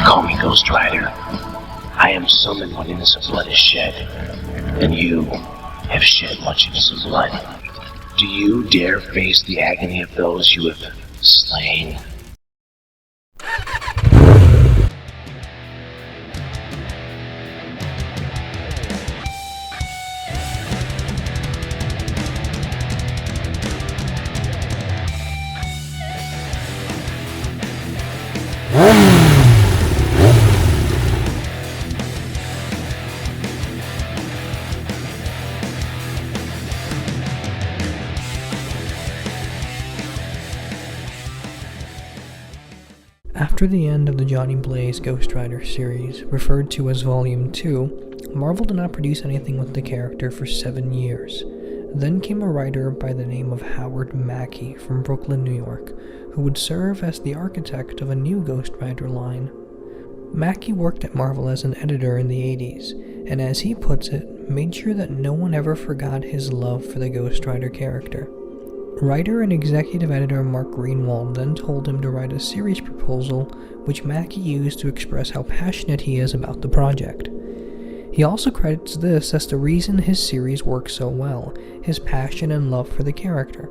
Call me Ghost Rider. I am summoned when innocent blood is shed, and you have shed much innocent blood. Do you dare face the agony of those you have slain? After the end of the Johnny Blaze Ghost Rider series, referred to as Volume 2, Marvel did not produce anything with the character for 7 years. Then came a writer by the name of Howard Mackie from Brooklyn, New York, who would serve as the architect of a new Ghost Rider line. Mackie worked at Marvel as an editor in the 80s, and as he puts it, made sure that no one ever forgot his love for the Ghost Rider character. Writer and executive editor Mark Greenwald then told him to write a series proposal, which Mackie used to express how passionate he is about the project. He also credits this as the reason his series works so well, his passion and love for the character.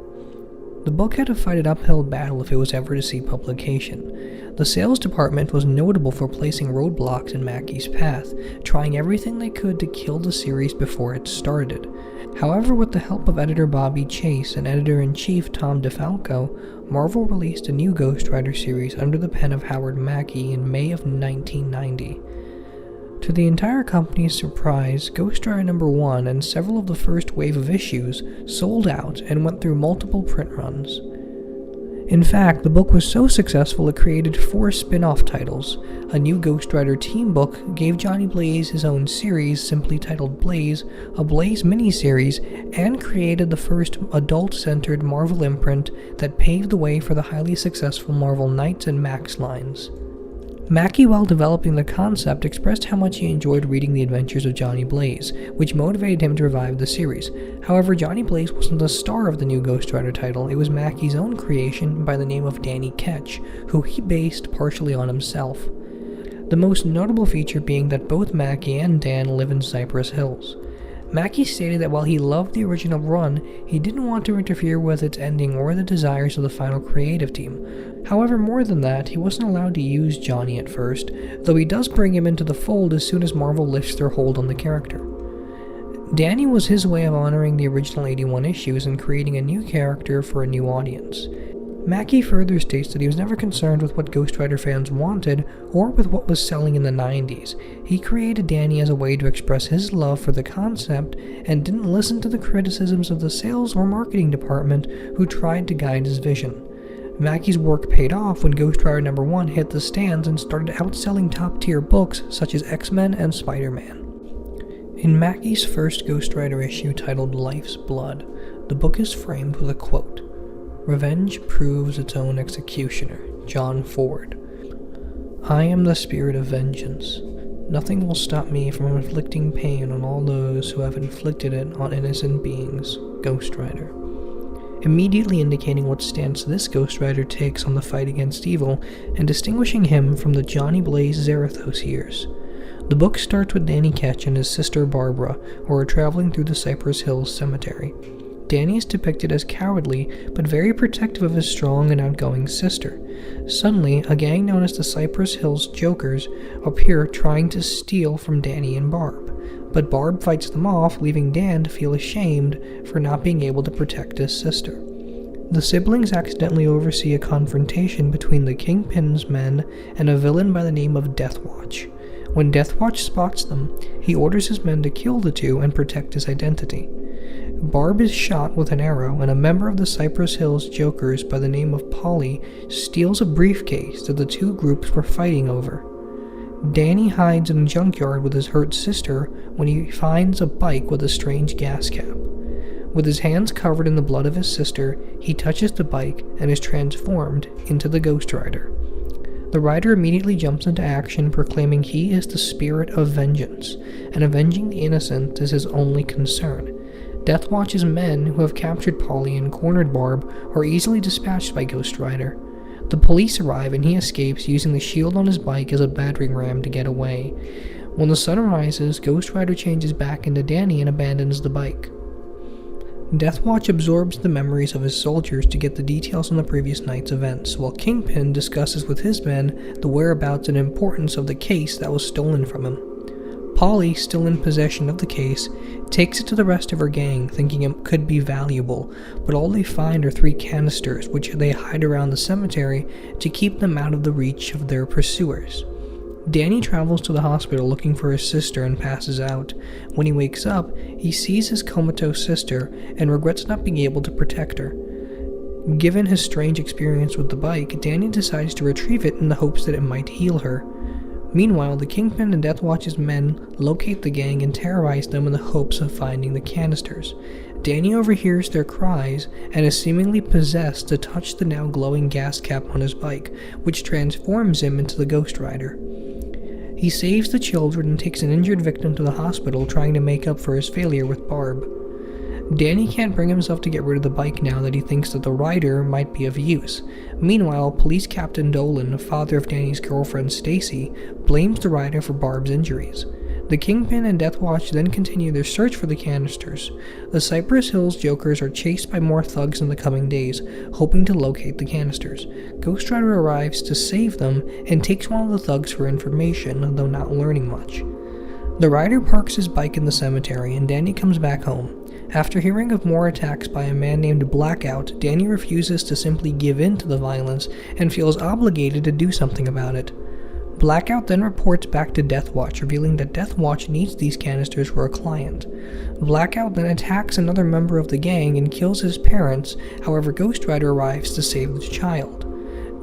The book had to fight an uphill battle if it was ever to see publication. The sales department was notable for placing roadblocks in Mackie's path, trying everything they could to kill the series before it started. However, with the help of editor Bobby Chase and editor-in-chief Tom DeFalco, Marvel released a new Ghost Rider series under the pen of Howard Mackie in May of 1990. To the entire company's surprise, Ghost Rider No. 1 and several of the first wave of issues sold out and went through multiple print runs. In fact, the book was so successful it created 4 spin-off titles. A new Ghost Rider team book gave Johnny Blaze his own series simply titled Blaze, a Blaze miniseries, and created the first adult-centered Marvel imprint that paved the way for the highly successful Marvel Knights and Max lines. Mackie, while developing the concept, expressed how much he enjoyed reading the adventures of Johnny Blaze, which motivated him to revive the series. However, Johnny Blaze wasn't the star of the new Ghost Rider title, it was Mackie's own creation by the name of Danny Ketch, who he based partially on himself. The most notable feature being that both Mackie and Dan live in Cypress Hills. Mackie stated that while he loved the original run, he didn't want to interfere with its ending or the desires of the final creative team. However, more than that, he wasn't allowed to use Johnny at first, though he does bring him into the fold as soon as Marvel lifts their hold on the character. Danny was his way of honoring the original 81 issues and creating a new character for a new audience. Mackie further states that he was never concerned with what Ghost Rider fans wanted or with what was selling in the 90s. He created Danny as a way to express his love for the concept and didn't listen to the criticisms of the sales or marketing department who tried to guide his vision. Mackie's work paid off when Ghost Rider No. 1 hit the stands and started outselling top-tier books such as X-Men and Spider-Man. In Mackie's first Ghost Rider issue titled Life's Blood, the book is framed with a quote, "Revenge proves its own executioner, John Ford. I am the spirit of vengeance. Nothing will stop me from inflicting pain on all those who have inflicted it on innocent beings, Ghost Rider." Immediately indicating what stance this Ghost Rider takes on the fight against evil and distinguishing him from the Johnny Blaze Zarathos years. The book starts with Danny Ketch and his sister Barbara, who are traveling through the Cypress Hills cemetery. Danny is depicted as cowardly, but very protective of his strong and outgoing sister. Suddenly, a gang known as the Cypress Hills Jokers appear trying to steal from Danny and Barb, but Barb fights them off, leaving Dan to feel ashamed for not being able to protect his sister. The siblings accidentally oversee a confrontation between the Kingpin's men and a villain by the name of Deathwatch. When Deathwatch spots them, he orders his men to kill the two and protect his identity. Barb is shot with an arrow, and a member of the Cypress Hills Jokers by the name of Polly steals a briefcase that the two groups were fighting over. Danny hides in a junkyard with his hurt sister when he finds a bike with a strange gas cap. With his hands covered in the blood of his sister, he touches the bike and is transformed into the Ghost Rider. The rider immediately jumps into action, proclaiming he is the spirit of vengeance, and avenging the innocent is his only concern. Deathwatch's men, who have captured Polly and cornered Barb, are easily dispatched by Ghost Rider. The police arrive and he escapes using the shield on his bike as a battering ram to get away. When the sun rises, Ghost Rider changes back into Danny and abandons the bike. Deathwatch absorbs the memories of his soldiers to get the details on the previous night's events, while Kingpin discusses with his men the whereabouts and importance of the case that was stolen from him. Polly, still in possession of the case, takes it to the rest of her gang, thinking it could be valuable, but all they find are 3 canisters, which they hide around the cemetery to keep them out of the reach of their pursuers. Danny travels to the hospital looking for his sister and passes out. When he wakes up, he sees his comatose sister and regrets not being able to protect her. Given his strange experience with the bike, Danny decides to retrieve it in the hopes that it might heal her. Meanwhile, the Kingpin and Deathwatch's men locate the gang and terrorize them in the hopes of finding the canisters. Danny overhears their cries and is seemingly possessed to touch the now glowing gas cap on his bike, which transforms him into the Ghost Rider. He saves the children and takes an injured victim to the hospital, trying to make up for his failure with Barb. Danny can't bring himself to get rid of the bike now that he thinks that the rider might be of use. Meanwhile, Police Captain Dolan, father of Danny's girlfriend Stacy, blames the rider for Barb's injuries. The Kingpin and Deathwatch then continue their search for the canisters. The Cypress Hills Jokers are chased by more thugs in the coming days, hoping to locate the canisters. Ghost Rider arrives to save them and takes one of the thugs for information, though not learning much. The rider parks his bike in the cemetery and Danny comes back home. After hearing of more attacks by a man named Blackout, Danny refuses to simply give in to the violence and feels obligated to do something about it. Blackout then reports back to Deathwatch, revealing that Deathwatch needs these canisters for a client. Blackout then attacks another member of the gang and kills his parents, however Ghost Rider arrives to save the child.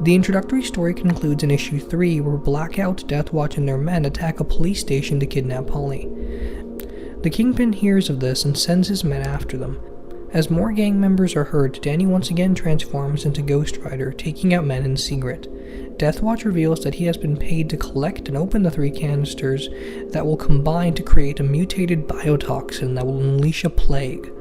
The introductory story concludes in issue 3, where Blackout, Deathwatch, and their men attack a police station to kidnap Polly. The Kingpin hears of this and sends his men after them. As more gang members are hurt, Danny once again transforms into Ghost Rider, taking out men in secret. Deathwatch reveals that he has been paid to collect and open the 3 canisters that will combine to create a mutated biotoxin that will unleash a plague.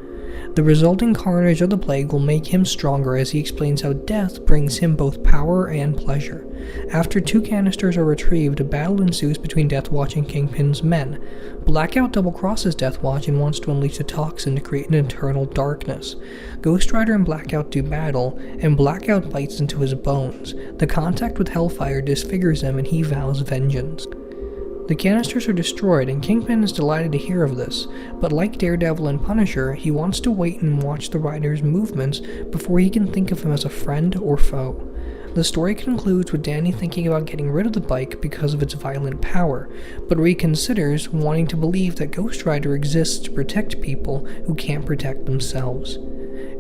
The resulting carnage of the plague will make him stronger, as he explains how death brings him both power and pleasure. After 2 canisters are retrieved, a battle ensues between Deathwatch and Kingpin's men. Blackout double-crosses Deathwatch and wants to unleash a toxin to create an eternal darkness. Ghost Rider and Blackout do battle, and Blackout bites into his bones. The contact with Hellfire disfigures him and he vows vengeance. The canisters are destroyed, and Kingpin is delighted to hear of this, but like Daredevil and Punisher, he wants to wait and watch the rider's movements before he can think of him as a friend or foe. The story concludes with Danny thinking about getting rid of the bike because of its violent power, but reconsiders wanting to believe that Ghost Rider exists to protect people who can't protect themselves.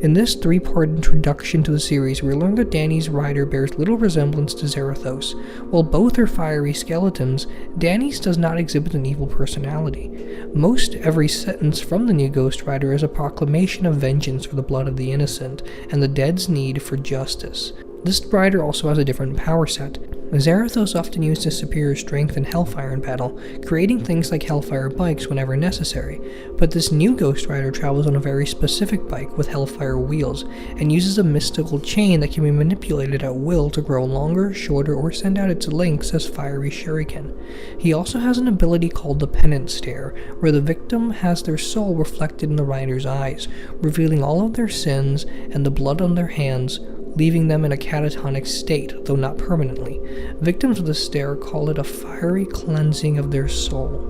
In this 3-part introduction to the series, we learn that Danny's rider bears little resemblance to Zarathos. While both are fiery skeletons, Danny's does not exhibit an evil personality. Most every sentence from the new Ghost Rider is a proclamation of vengeance for the blood of the innocent, and the dead's need for justice. This rider also has a different power set. Zarathos often used his superior strength and Hellfire in battle, creating things like Hellfire bikes whenever necessary, but this new Ghost Rider travels on a very specific bike with Hellfire wheels, and uses a mystical chain that can be manipulated at will to grow longer, shorter, or send out its links as fiery shuriken. He also has an ability called the Penance Stare, where the victim has their soul reflected in the rider's eyes, revealing all of their sins and the blood on their hands, leaving them in a catatonic state, though not permanently. Victims of the stare call it a fiery cleansing of their soul.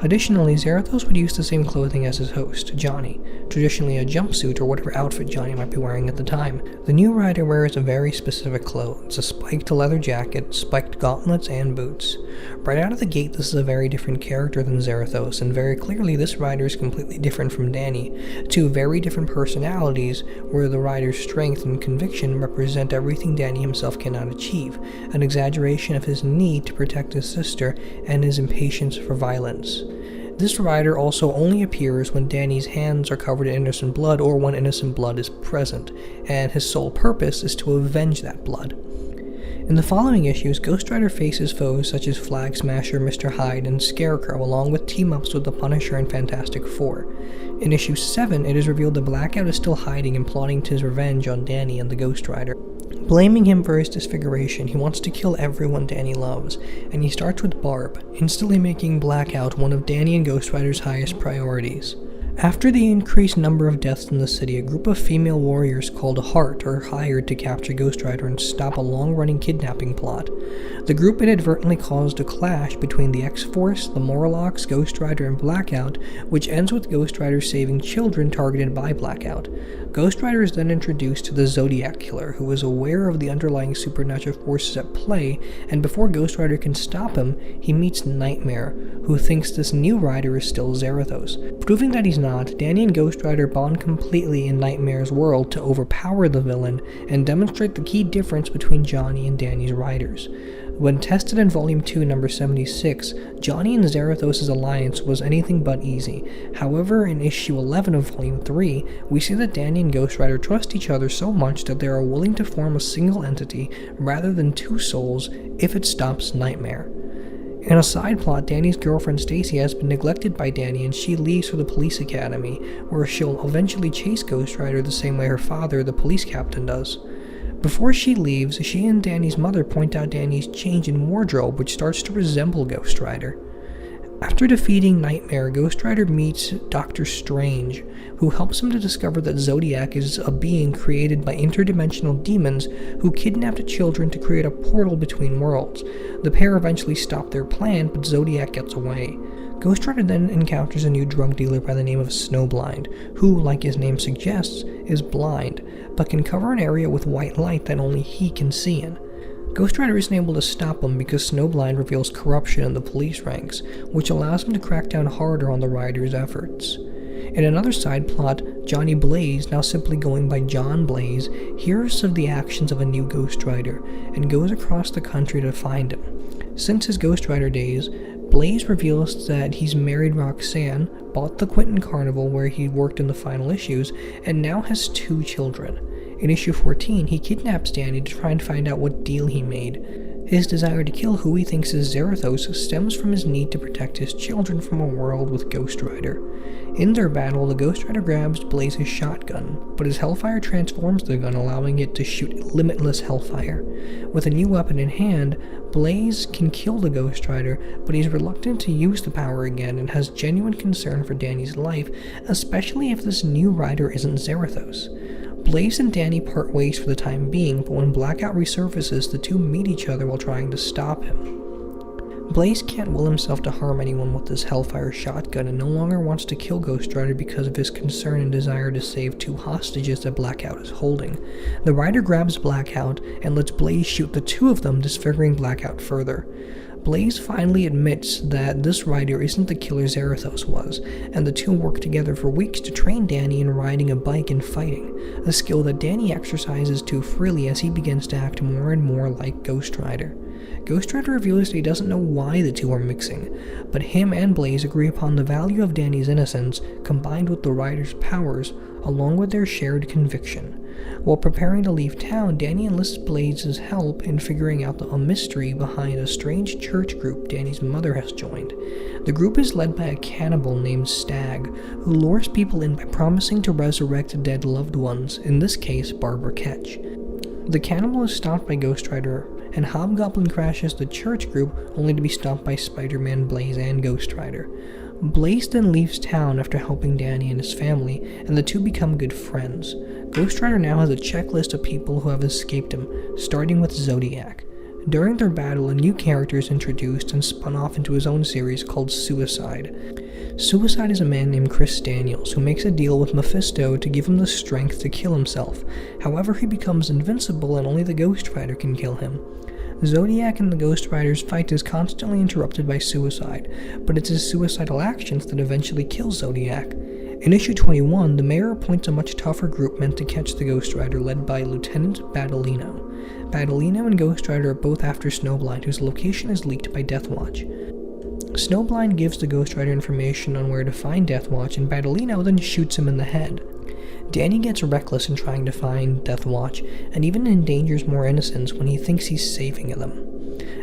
Additionally, Zarathos would use the same clothing as his host, Johnny, traditionally a jumpsuit or whatever outfit Johnny might be wearing at the time. The new rider wears a very specific clothes, a spiked leather jacket, spiked gauntlets, and boots. Right out of the gate, this is a very different character than Zarathos, and very clearly this rider is completely different from Danny, 2 very different personalities where the rider's strength and conviction represent everything Danny himself cannot achieve, an exaggeration of his need to protect his sister and his impatience for violence. This rider also only appears when Danny's hands are covered in innocent blood or when innocent blood is present, and his sole purpose is to avenge that blood. In the following issues, Ghost Rider faces foes such as Flag Smasher, Mr. Hyde, and Scarecrow, along with team-ups with the Punisher and Fantastic Four. In issue 7, it is revealed that Blackout is still hiding and plotting his revenge on Danny and the Ghost Rider. Blaming him for his disfiguration, he wants to kill everyone Danny loves, and he starts with Barb, instantly making Blackout one of Danny and Ghost Rider's highest priorities. After the increased number of deaths in the city, a group of female warriors called Heart are hired to capture Ghost Rider and stop a long-running kidnapping plot. The group inadvertently caused a clash between the X-Force, the Morlocks, Ghost Rider, and Blackout, which ends with Ghost Rider saving children targeted by Blackout. Ghost Rider is then introduced to the Zodiak Killer, who is aware of the underlying supernatural forces at play, and before Ghost Rider can stop him, he meets Nightmare, who thinks this new rider is still Zarathos. Proving that he's not, Danny and Ghost Rider bond completely in Nightmare's world to overpower the villain and demonstrate the key difference between Johnny and Danny's riders. When tested in Volume 2, number 76, Johnny and Zarathos' alliance was anything but easy. However, in issue 11 of Volume 3, we see that Danny and Ghost Rider trust each other so much that they are willing to form a single entity rather than two souls if it stops Nightmare. In a side plot, Danny's girlfriend Stacy has been neglected by Danny and she leaves for the police academy, where she'll eventually chase Ghost Rider the same way her father, the police captain, does. Before she leaves, she and Danny's mother point out Danny's change in wardrobe, which starts to resemble Ghost Rider. After defeating Nightmare, Ghost Rider meets Dr. Strange, who helps him to discover that Zodiak is a being created by interdimensional demons who kidnapped children to create a portal between worlds. The pair eventually stop their plan, but Zodiak gets away. Ghost Rider then encounters a new drug dealer by the name of Snowblind, who, like his name suggests, is blind, but can cover an area with white light that only he can see in. Ghost Rider isn't able to stop him because Snowblind reveals corruption in the police ranks, which allows him to crack down harder on the Rider's efforts. In another side plot, Johnny Blaze, now simply going by John Blaze, hears of the actions of a new Ghost Rider, and goes across the country to find him. Since his Ghost Rider days, Blaze reveals that he's married Roxanne, bought the Quentin Carnival where he worked in the final issues, and now has 2 children. In issue 14, he kidnaps Danny to try and find out what deal he made. His desire to kill who he thinks is Zarathos stems from his need to protect his children from a world with Ghost Rider. In their battle, the Ghost Rider grabs Blaze's shotgun, but his Hellfire transforms the gun, allowing it to shoot limitless Hellfire. With a new weapon in hand, Blaze can kill the Ghost Rider, but he's reluctant to use the power again and has genuine concern for Danny's life, especially if this new rider isn't Zarathos. Blaze and Danny part ways for the time being, but when Blackout resurfaces, the two meet each other while trying to stop him. Blaze can't will himself to harm anyone with his Hellfire shotgun and no longer wants to kill Ghost Rider because of his concern and desire to save 2 hostages that Blackout is holding. The Rider grabs Blackout and lets Blaze shoot the 2 of them, disfiguring Blackout further. Blaze finally admits that this rider isn't the killer Zarathos was, and the two work together for weeks to train Danny in riding a bike and fighting, a skill that Danny exercises too freely as he begins to act more and more like Ghost Rider. Ghost Rider reveals that he doesn't know why the two are mixing, but him and Blaze agree upon the value of Danny's innocence combined with the rider's powers, along with their shared conviction. While preparing to leave town, Danny enlists Blaze's help in figuring out a mystery behind a strange church group Danny's mother has joined. The group is led by a cannibal named Stag, who lures people in by promising to resurrect dead loved ones, in this case Barbara Ketch. The cannibal is stopped by Ghost Rider, and Hobgoblin crashes the church group only to be stopped by Spider-Man, Blaze, and Ghost Rider. Blaze then leaves town after helping Danny and his family, and the two become good friends. Ghost Rider now has a checklist of people who have escaped him, starting with Zodiak. During their battle, a new character is introduced and spun off into his own series called Suicide. Suicide is a man named Chris Daniels who makes a deal with Mephisto to give him the strength to kill himself. However, he becomes invincible and only the Ghost Rider can kill him. Zodiak and the Ghost Rider's fight is constantly interrupted by Suicide, but it's his suicidal actions that eventually kill Zodiak. In issue 21, the mayor appoints a much tougher group meant to catch the Ghost Rider, led by Lieutenant Badolino. Badolino and Ghost Rider are both after Snowblind, whose location is leaked by Deathwatch. Snowblind gives the Ghost Rider information on where to find Deathwatch, and Badolino then shoots him in the head. Danny gets reckless in trying to find Deathwatch, and even endangers more innocents when he thinks he's saving them.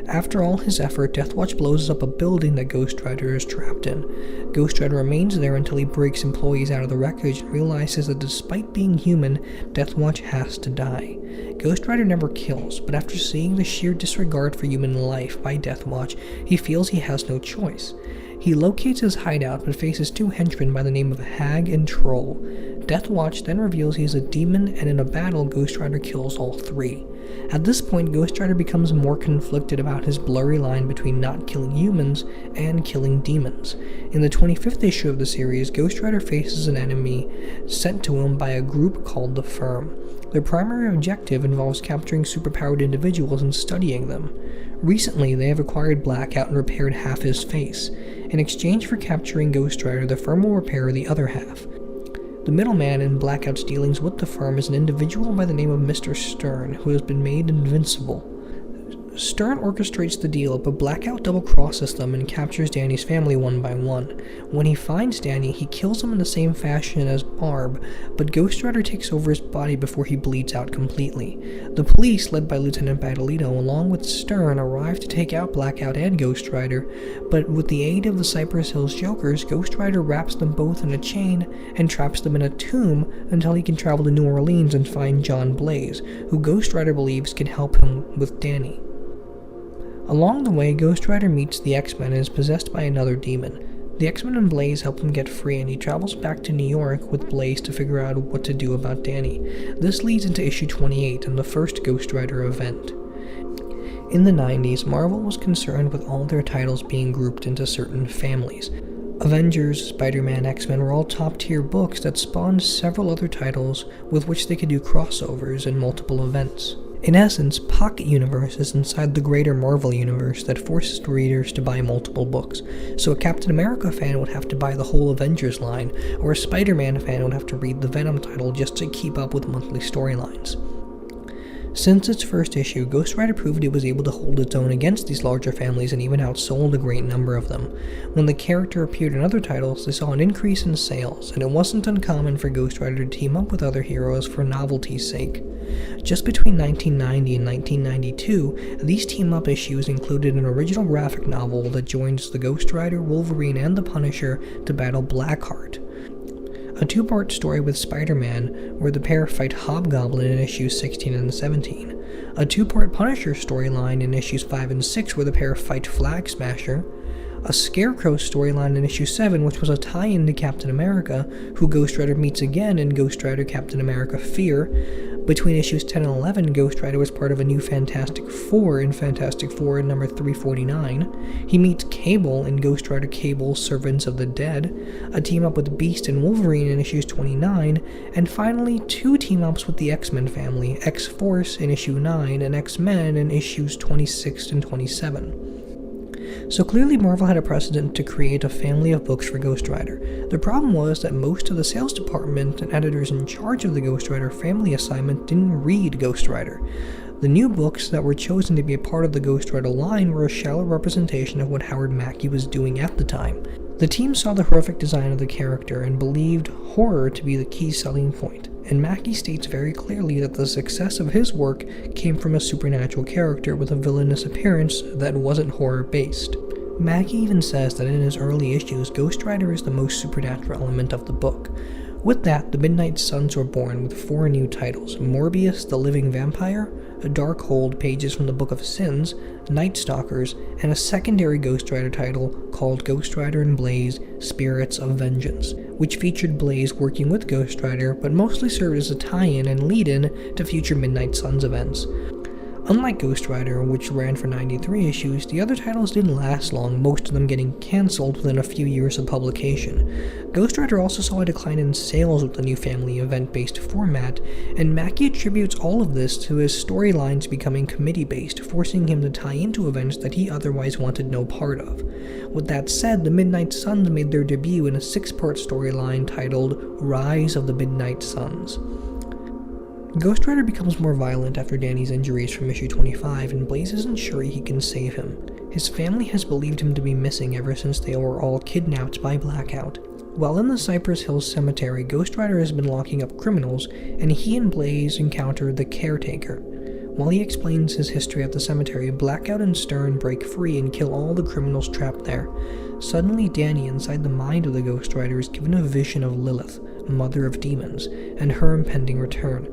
After all his effort, Deathwatch blows up a building that Ghost Rider is trapped in. Ghost Rider remains there until he breaks employees out of the wreckage and realizes that despite being human, Deathwatch has to die. Ghost Rider never kills, but after seeing the sheer disregard for human life by Deathwatch, he feels he has no choice. He locates his hideout but faces two henchmen by the name of Hag and Troll. Deathwatch then reveals he is a demon, and in a battle, Ghost Rider kills all three. At this point, Ghost Rider becomes more conflicted about his blurry line between not killing humans and killing demons. In the 25th issue of the series, Ghost Rider faces an enemy sent to him by a group called the Firm. Their primary objective involves capturing superpowered individuals and studying them. Recently, they have acquired Blackout and repaired half his face. In exchange for capturing Ghost Rider, the Firm will repair the other half. The middleman in Blackout's dealings with the Firm is an individual by the name of Mr. Stern, who has been made invincible. Stern orchestrates the deal, but Blackout double-crosses them and captures Danny's family one by one. When he finds Danny, he kills him in the same fashion as Barb, but Ghost Rider takes over his body before he bleeds out completely. The police, led by Lieutenant Badalito, along with Stern, arrive to take out Blackout and Ghost Rider, but with the aid of the Cypress Hills Jokers, Ghost Rider wraps them both in a chain and traps them in a tomb until he can travel to New Orleans and find John Blaze, who Ghost Rider believes can help him with Danny. Along the way, Ghost Rider meets the X-Men and is possessed by another demon. The X-Men and Blaze help him get free, and he travels back to New York with Blaze to figure out what to do about Danny. This leads into issue 28 and the first Ghost Rider event. In the 90s, Marvel was concerned with all their titles being grouped into certain families. Avengers, Spider-Man, X-Men were all top-tier books that spawned several other titles with which they could do crossovers and multiple events. In essence, pocket universes inside the greater Marvel universe that forces readers to buy multiple books. So a Captain America fan would have to buy the whole Avengers line, or a Spider-Man fan would have to read the Venom title just to keep up with monthly storylines. Since its first issue, Ghost Rider proved it was able to hold its own against these larger families and even outsold a great number of them. When the character appeared in other titles, they saw an increase in sales, and it wasn't uncommon for Ghost Rider to team up with other heroes for novelty's sake. Just between 1990 and 1992, these team-up issues included an original graphic novel that joins the Ghost Rider, Wolverine, and the Punisher to battle Blackheart, a two-part story with Spider-Man where the pair fight Hobgoblin in issues 16 and 17, a two-part Punisher storyline in issues 5 and 6 where the pair fight Flag Smasher, a Scarecrow storyline in issue 7 which was a tie-in to Captain America, who Ghost Rider meets again in Ghost Rider Captain America Fear. Between issues 10 and 11, Ghost Rider was part of a new Fantastic Four in Fantastic Four number 349. He meets Cable in Ghost Rider Cable Servants of the Dead, a team-up with Beast and Wolverine in issues 29, and finally two team-ups with the X-Men family, X-Force in issue 9 and X-Men in issues 26 and 27. So clearly Marvel had a precedent to create a family of books for Ghost Rider. The problem was that most of the sales department and editors in charge of the Ghost Rider family assignment didn't read Ghost Rider. The new books that were chosen to be a part of the Ghost Rider line were a shallow representation of what Howard Mackie was doing at the time. The team saw the horrific design of the character and believed horror to be the key selling point, and Mackie states very clearly that the success of his work came from a supernatural character with a villainous appearance that wasn't horror-based. Mackie even says that in his early issues, Ghost Rider is the most supernatural element of the book. With that, the Midnight Suns were born with 4 new titles: Morbius, the Living Vampire, a Darkhold, pages from the Book of Sins, Nightstalkers, and a secondary Ghost Rider title called Ghost Rider and Blaze, Spirits of Vengeance, which featured Blaze working with Ghost Rider, but mostly served as a tie-in and lead-in to future Midnight Suns events. Unlike Ghost Rider, which ran for 93 issues, the other titles didn't last long, most of them getting cancelled within a few years of publication. Ghost Rider also saw a decline in sales with the new family event-based format, and Mackie attributes all of this to his storylines becoming committee-based, forcing him to tie into events that he otherwise wanted no part of. With that said, the Midnight Suns made their debut in a 6-part storyline titled Rise of the Midnight Suns. Ghost Rider becomes more violent after Danny's injuries from issue 25, and Blaze isn't sure he can save him. His family has believed him to be missing ever since they were all kidnapped by Blackout. While in the Cypress Hills Cemetery, Ghost Rider has been locking up criminals, and he and Blaze encounter the Caretaker. While he explains his history at the cemetery, Blackout and Stern break free and kill all the criminals trapped there. Suddenly, Danny, inside the mind of the Ghost Rider, is given a vision of Lilith, mother of demons, and her impending return.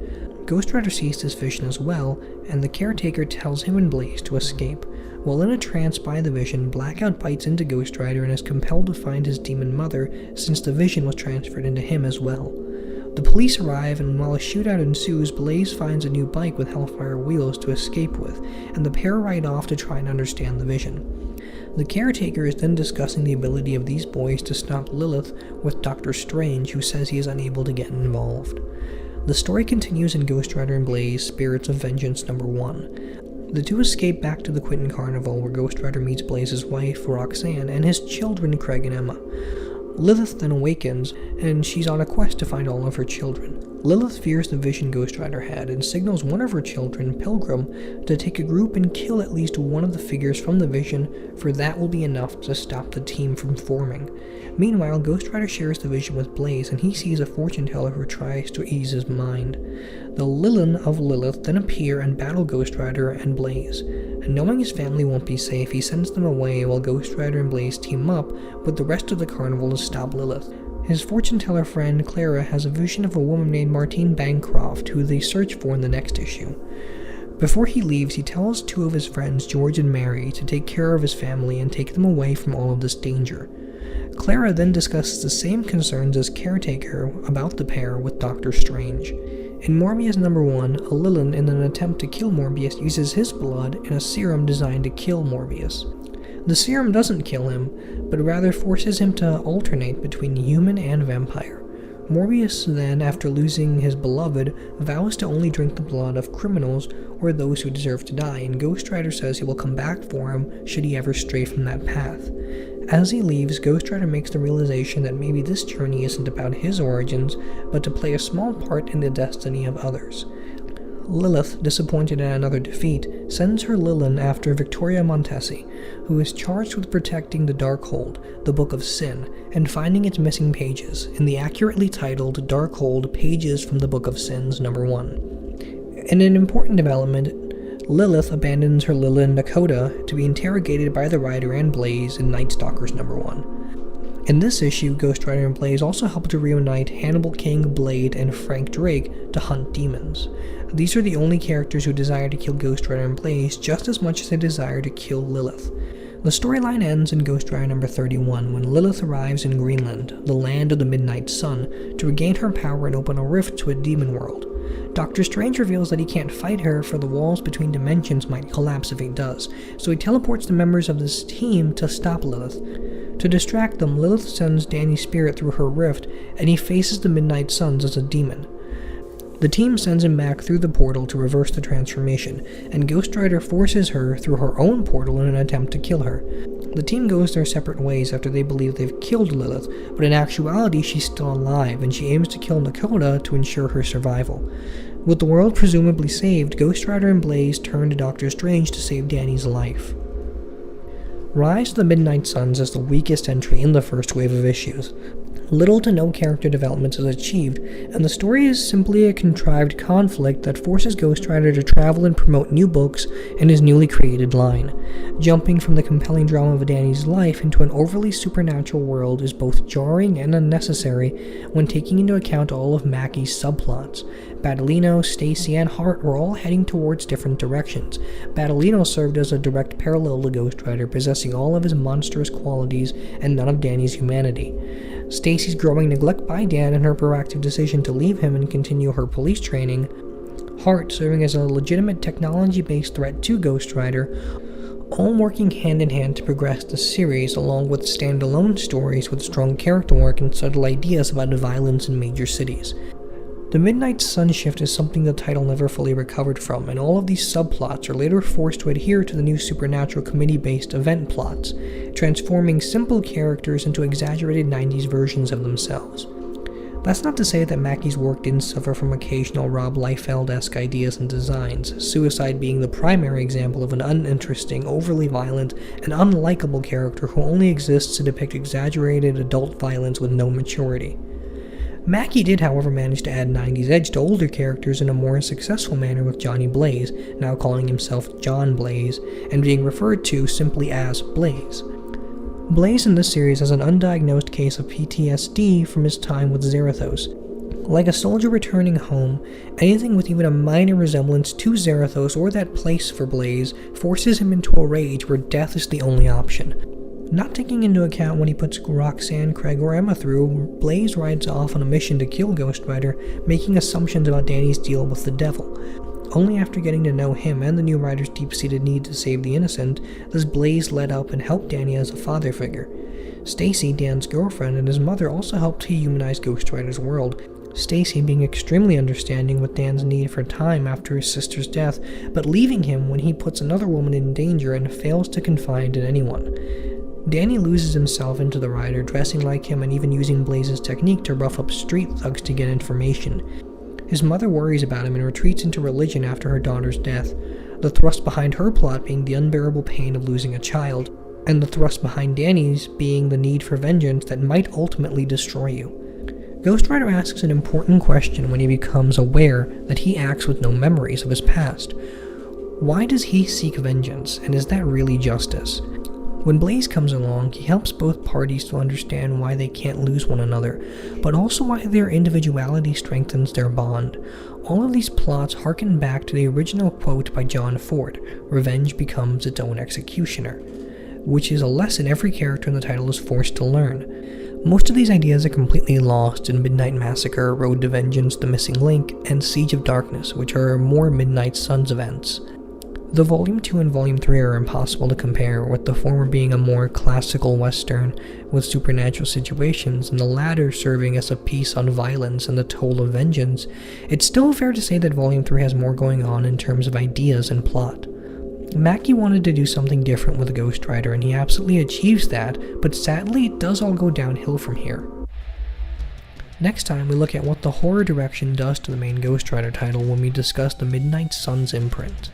Ghost Rider sees this vision as well, and the Caretaker tells him and Blaze to escape. While in a trance by the vision, Blackout bites into Ghost Rider and is compelled to find his demon mother, since the vision was transferred into him as well. The police arrive, and while a shootout ensues, Blaze finds a new bike with Hellfire wheels to escape with, and the pair ride off to try and understand the vision. The Caretaker is then discussing the ability of these boys to stop Lilith with Dr. Strange, who says he is unable to get involved. The story continues in Ghost Rider and Blaze, Spirits of Vengeance #1. The two escape back to the Quentin Carnival, where Ghost Rider meets Blaze's wife, Roxanne, and his children, Craig and Emma. Lilith then awakens, and she's on a quest to find all of her children. Lilith fears the vision Ghost Rider had and signals one of her children, Pilgrim, to take a group and kill at least one of the figures from the vision, for that will be enough to stop the team from forming. Meanwhile, Ghost Rider shares the vision with Blaze, and he sees a fortune teller who tries to ease his mind. The Lilin of Lilith then appear and battle Ghost Rider and Blaze. And knowing his family won't be safe, he sends them away while Ghost Rider and Blaze team up with the rest of the carnival to stop Lilith. His fortune teller friend, Clara, has a vision of a woman named Martine Bancroft, who they search for in the next issue. Before he leaves, he tells two of his friends, George and Mary, to take care of his family and take them away from all of this danger. Clara then discusses the same concerns as Caretaker about the pair with Dr. Strange. In Morbius #1, a Lilin, in an attempt to kill Morbius, uses his blood in a serum designed to kill Morbius. The serum doesn't kill him, but rather forces him to alternate between human and vampire. Morbius then, after losing his beloved, vows to only drink the blood of criminals or those who deserve to die, and Ghost Rider says he will come back for him should he ever stray from that path. As he leaves, Ghost Rider makes the realization that maybe this journey isn't about his origins, but to play a small part in the destiny of others. Lilith, disappointed at another defeat, sends her Lilin after Victoria Montesi, who is charged with protecting the Darkhold, the Book of Sin, and finding its missing pages, in the accurately titled Darkhold Pages from the Book of Sins #1. In an important development, Lilith abandons her Lilin Dakota to be interrogated by the Rider and Blaze in Nightstalkers #1. In this issue, Ghost Rider and Blaze also help to reunite Hannibal King, Blade, and Frank Drake to hunt demons. These are the only characters who desire to kill Ghost Rider and Blaze just as much as they desire to kill Lilith. The storyline ends in Ghost Rider #31 when Lilith arrives in Greenland, the land of the Midnight Sun, to regain her power and open a rift to a demon world. Dr. Strange reveals that he can't fight her, for the walls between dimensions might collapse if he does, so he teleports the members of this team to stop Lilith. To distract them, Lilith sends Danny's spirit through her rift, and he faces the Midnight Suns as a demon. The team sends him back through the portal to reverse the transformation, and Ghost Rider forces her through her own portal in an attempt to kill her. The team goes their separate ways after they believe they've killed Lilith, but in actuality she's still alive, and she aims to kill Dakota to ensure her survival. With the world presumably saved, Ghost Rider and Blaze turn to Doctor Strange to save Danny's life. Rise of the Midnight Suns is the weakest entry in the first wave of issues. Little to no character development is achieved, and the story is simply a contrived conflict that forces Ghost Rider to travel and promote new books in his newly created line. Jumping from the compelling drama of Danny's life into an overly supernatural world is both jarring and unnecessary when taking into account all of Mackie's subplots. Badalino, Stacy, and Hart were all heading towards different directions. Badalino served as a direct parallel to Ghost Rider, possessing all of his monstrous qualities and none of Danny's humanity. Stacy's growing neglect by Dan and her proactive decision to leave him and continue her police training. Hart serving as a legitimate technology-based threat to Ghost Rider, all working hand in hand to progress the series, along with standalone stories with strong character work and subtle ideas about violence in major cities. The Midnight Sun shift is something the title never fully recovered from, and all of these subplots are later forced to adhere to the new Supernatural committee-based event plots, transforming simple characters into exaggerated 90s versions of themselves. That's not to say that Mackie's work didn't suffer from occasional Rob Liefeld-esque ideas and designs, Suicide being the primary example of an uninteresting, overly violent, and unlikable character who only exists to depict exaggerated adult violence with no maturity. Mackie did, however, manage to add 90s edge to older characters in a more successful manner with Johnny Blaze, now calling himself John Blaze, and being referred to simply as Blaze. Blaze in this series has an undiagnosed case of PTSD from his time with Zarathos. Like a soldier returning home, anything with even a minor resemblance to Zarathos or that place for Blaze forces him into a rage where death is the only option. Not taking into account what he puts Roxanne, Craig, or Emma through, Blaze rides off on a mission to kill Ghost Rider, making assumptions about Danny's deal with the devil. Only after getting to know him and the new Rider's deep-seated need to save the innocent does Blaze let up and help Danny as a father figure. Stacy, Dan's girlfriend, and his mother also help to humanize Ghost Rider's world, Stacy being extremely understanding with Dan's need for time after his sister's death, but leaving him when he puts another woman in danger and fails to confide in anyone. Danny loses himself into the Rider, dressing like him and even using Blaze's technique to rough up street thugs to get information. His mother worries about him and retreats into religion after her daughter's death, the thrust behind her plot being the unbearable pain of losing a child, and the thrust behind Danny's being the need for vengeance that might ultimately destroy you. Ghost Rider asks an important question when he becomes aware that he acts with no memories of his past. Why does he seek vengeance, and is that really justice? When Blaze comes along, he helps both parties to understand why they can't lose one another, but also why their individuality strengthens their bond. All of these plots harken back to the original quote by John Ford, "Revenge becomes its own executioner," which is a lesson every character in the title is forced to learn. Most of these ideas are completely lost in Midnight Massacre, Road to Vengeance, The Missing Link, and Siege of Darkness, which are more Midnight Suns events. The Volume 2 and Volume 3 are impossible to compare, with the former being a more classical western with supernatural situations, and the latter serving as a piece on violence and the toll of vengeance. It's still fair to say that Volume 3 has more going on in terms of ideas and plot. Mackie wanted to do something different with Ghost Rider, and he absolutely achieves that, but sadly it does all go downhill from here. Next time we look at what the horror direction does to the main Ghost Rider title when we discuss the Midnight Suns imprint.